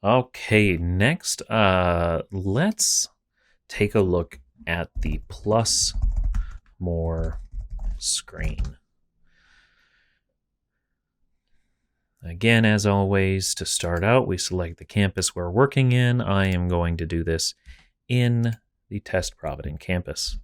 Okay, next, let's take a look at the plus more screen. Again, as always, to start out, we select the campus we're working in. I am going to do this in the Test Provident campus.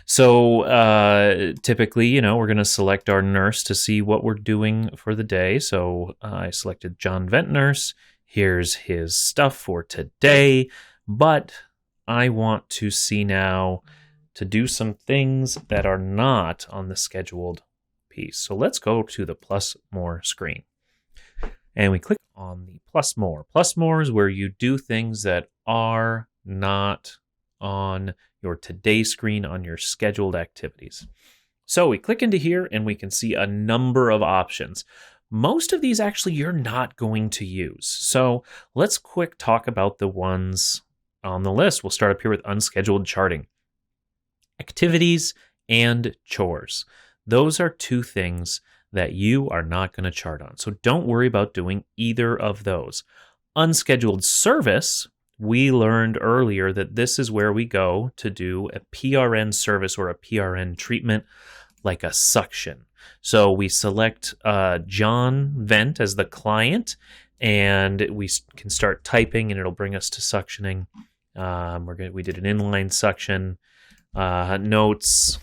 So typically, we're going to select our nurse to see what we're doing for the day. So I selected John Vent Nurse. Here's his stuff for today. But I want to see now to do some things that are not on the scheduled piece. So let's go to the plus more screen. And we click on the plus more. Plus more is where you do things that are not on your today screen on your scheduled activities. So we click into here and we can see a number of options. Most of these actually you're not going to use. So let's quick talk about the ones on the list. We'll start up here with unscheduled charting. Activities and chores. Those are two things that you are not going to chart on. So don't worry about doing either of those. Unscheduled service, we learned earlier that this is where we go to do a PRN service or a PRN treatment like a suction. So we select John Vent as the client, and we can start typing, and it'll bring us to suctioning. We did an inline suction, notes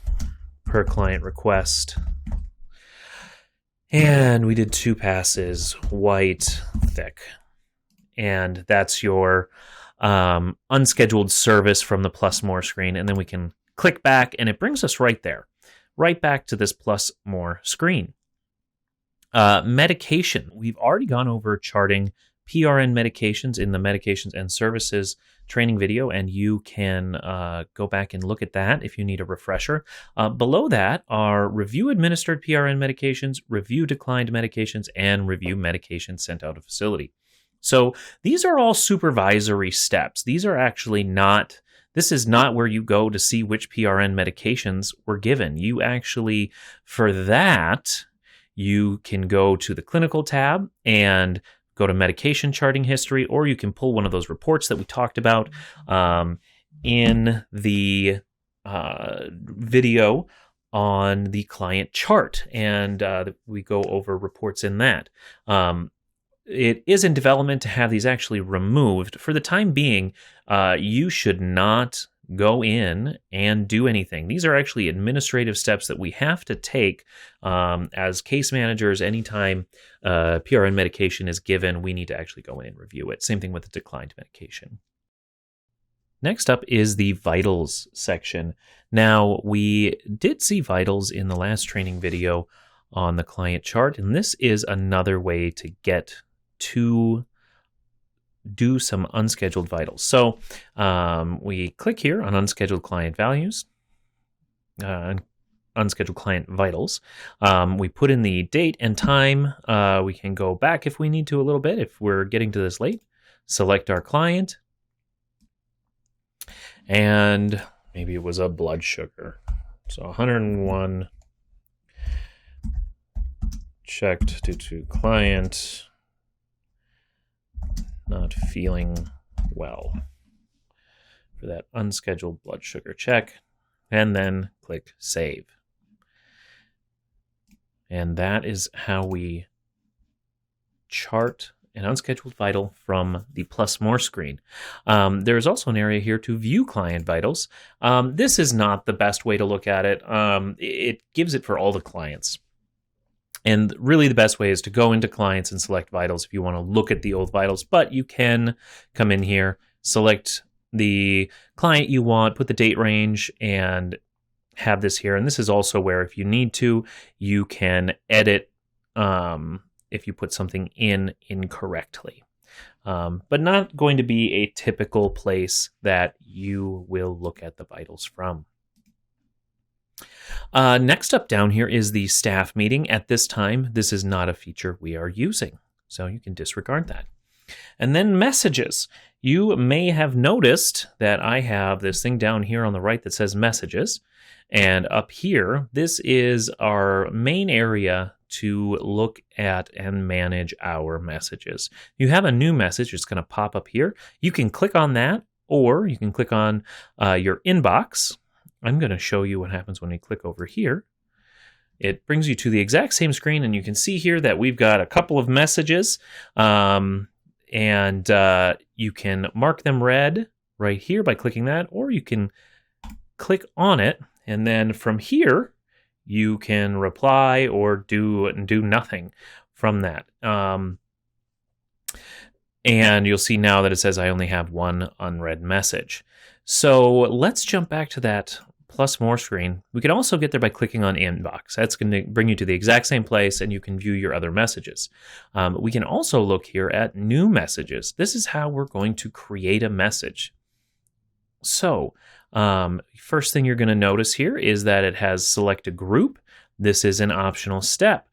per client request, and we did 2 passes, white, thick, and that's your unscheduled service from the plus more screen. And then we can click back and it brings us right there, right back to this plus more screen. Medication. We've already gone over charting PRN medications in the medications and services training video, and you can go back and look at that if you need a refresher. Below that are review administered PRN medications, review declined medications, and review medications sent out of facility. So these are all supervisory steps. These are actually not, this is not where you go to see which PRN medications were given. You actually, for that, you can go to the clinical tab and go to medication charting history, or you can pull one of those reports that we talked about in the video on the client chart. And we go over reports in that. It is in development to have these actually removed. For the time being, you should not go in and do anything. These are actually administrative steps that we have to take as case managers. Anytime PRN medication is given, we need to actually go in and review it. Same thing with the declined medication. Next up is the vitals section. Now, we did see vitals in the last training video on the client chart, and this is another way to get to do some unscheduled vitals. So we click here on unscheduled client values, unscheduled client vitals. We put in the date and time. We can go back if we need to a little bit if we're getting to this late. Select our client. And maybe it was a blood sugar. So 101 checked due to client not feeling well for that unscheduled blood sugar check, and then click save. And that is how we chart an unscheduled vital from the plus more screen. There's also an area here to view client vitals. This is not the best way to look at it. It gives it for all the clients. And really the best way is to go into clients and select vitals if you want to look at the old vitals, but you can come in here, select the client you want, put the date range, and have this here. And this is also where if you need to, you can edit if you put something in incorrectly. But not going to be a typical place that you will look at the vitals from. Next up down here is the staff meeting. At this time, this is not a feature we are using, so you can disregard that. And then messages. You may have noticed that I have this thing down here on the right that says messages. And up here, this is our main area to look at and manage our messages. You have a new message. It's going to pop up here. You can click on that, or you can click on your inbox. I'm going to show you what happens when you click over here. It brings you to the exact same screen, and you can see here that we've got a couple of messages, and you can mark them red right here by clicking that, or you can click on it, and then from here, you can reply or do nothing from that. And you'll see now that it says I only have one unread message. So let's jump back to that plus more screen. We can also get there by clicking on inbox. That's going to bring you to the exact same place, and you can view your other messages. We can also look here at new messages. This is how we're going to create a message. So first thing you're going to notice here is that it has select a group. This is an optional step.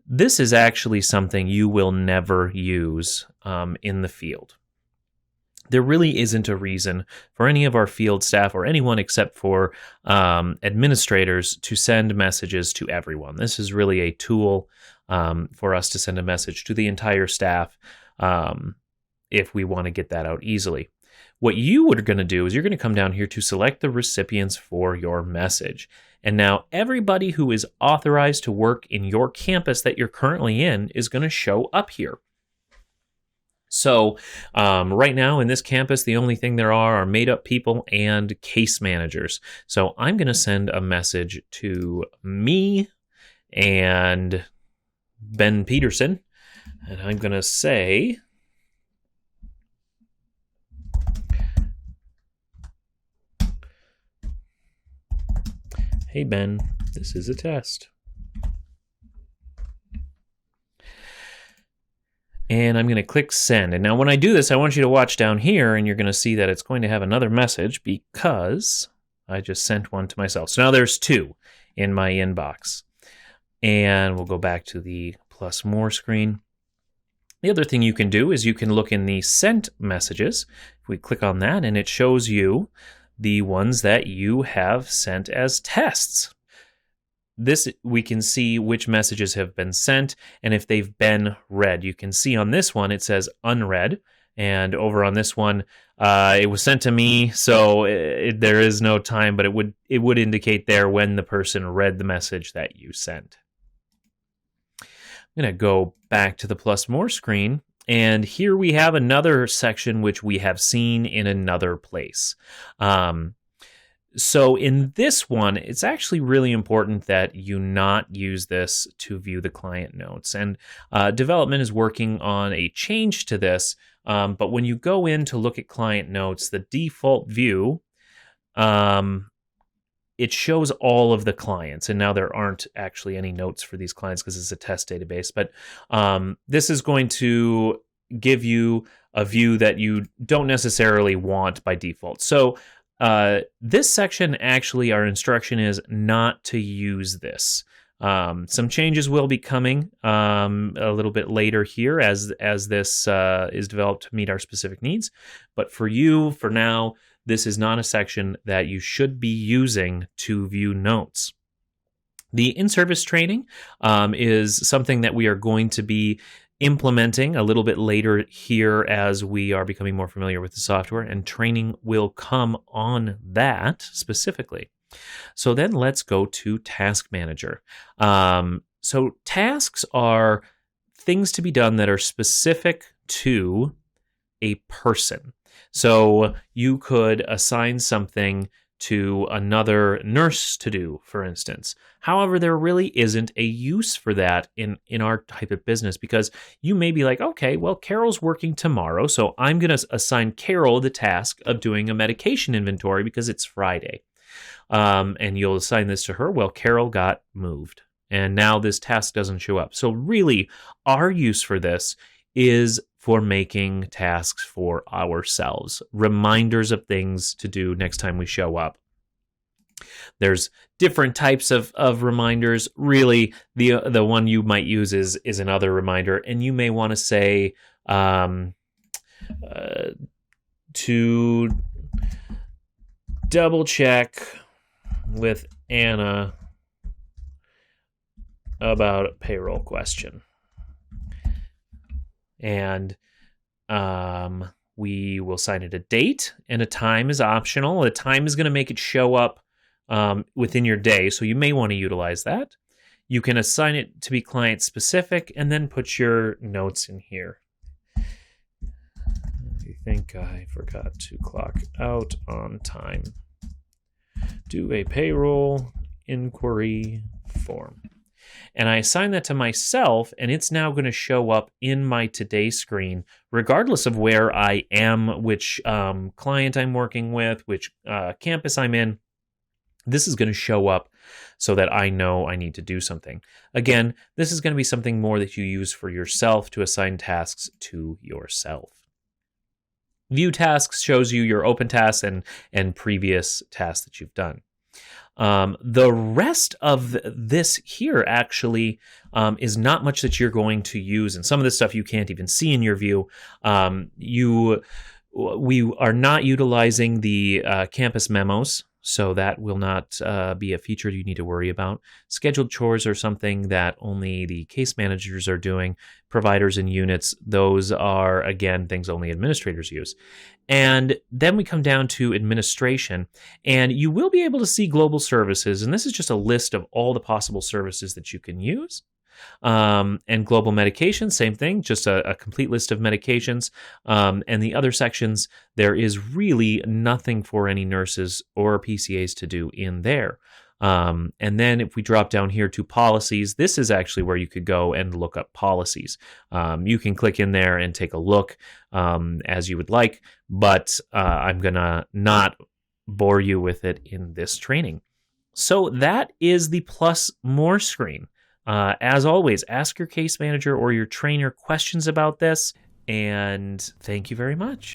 This is actually something you will never use in the field. There really isn't a reason for any of our field staff or anyone except for administrators to send messages to everyone. This is really a tool for us to send a message to the entire staff if we want to get that out easily. What you are going to do is you're going to come down here to select the recipients for your message. And now everybody who is authorized to work in your campus that you're currently in is going to show up here. So right now in this campus, the only thing there are made-up people and case managers. So I'm going to send a message to me and Ben Peterson, and I'm going to say, hey Ben, this is a test. And I'm going to click send. And now when I do this, I want you to watch down here, and you're going to see that it's going to have another message because I just sent one to myself. So now there's two in my inbox. And we'll go back to the plus more screen. The other thing you can do is you can look in the sent messages. If we click on that, and it shows you the ones that you have sent as tests. This, we can see which messages have been sent and if they've been read. You can see on this one, it says unread. And over on this one, it was sent to me, so there is no time, but it would indicate there when the person read the message that you sent. I'm going to go back to the plus more screen. And here we have another section which we have seen in another place. So in this one, it's actually really important that you not use this to view the client notes. And development is working on a change to this. But when you go in to look at client notes, the default view, it shows all of the clients. And now there aren't actually any notes for these clients because it's a test database. But this is going to give you a view that you don't necessarily want by default. So this section, actually, our instruction is not to use this. Some changes will be coming a little bit later here as this is developed to meet our specific needs. But for you, for now, this is not a section that you should be using to view notes. The in-service training is something that we are going to be implementing a little bit later here as we are becoming more familiar with the software, and training will come on that specifically. So then let's go to Task Manager. So tasks are things to be done that are specific to a person. So you could assign something to another nurse to do, for instance. However, there really isn't a use for that in our type of business, because you may be like, okay, well, Carol's working tomorrow, so I'm going to assign Carol the task of doing a medication inventory because it's Friday. And you'll assign this to her. Well, Carol got moved, and now this task doesn't show up. So really, our use for this is for making tasks for ourselves, reminders of things to do next time we show up. There's different types of reminders. Really, the one you might use is another reminder, and you may want to say to double check with Anna about a payroll question. And we will assign it a date, and a time is optional. A time is going to make it show up within your day, so you may want to utilize that. You can assign it to be client specific and then put your notes in here. I think I forgot to clock out on time. Do a payroll inquiry form. And I assign that to myself, and it's now going to show up in my today screen, regardless of where I am, which client I'm working with, which campus I'm in. This is going to show up so that I know I need to do something. Again, this is going to be something more that you use for yourself to assign tasks to yourself. View tasks shows you your open tasks and previous tasks that you've done. The rest of this here actually is not much that you're going to use, and some of this stuff you can't even see in your view. We are not utilizing the campus memos, so that will not be a feature you need to worry about. Scheduled chores are something that only the case managers are doing. Providers and units, those are, again, things only administrators use. And then we come down to administration, and you will be able to see global services, and this is just a list of all the possible services that you can use. And global medications, same thing, just a complete list of medications. And the other sections, there is really nothing for any nurses or PCAs to do in there. And then if we drop down here to policies, this is actually where you could go and look up policies. You can click in there and take a look as you would like, but I'm going to not bore you with it in this training. So that is the plus more screen. As always, ask your case manager or your trainer questions about this, and thank you very much.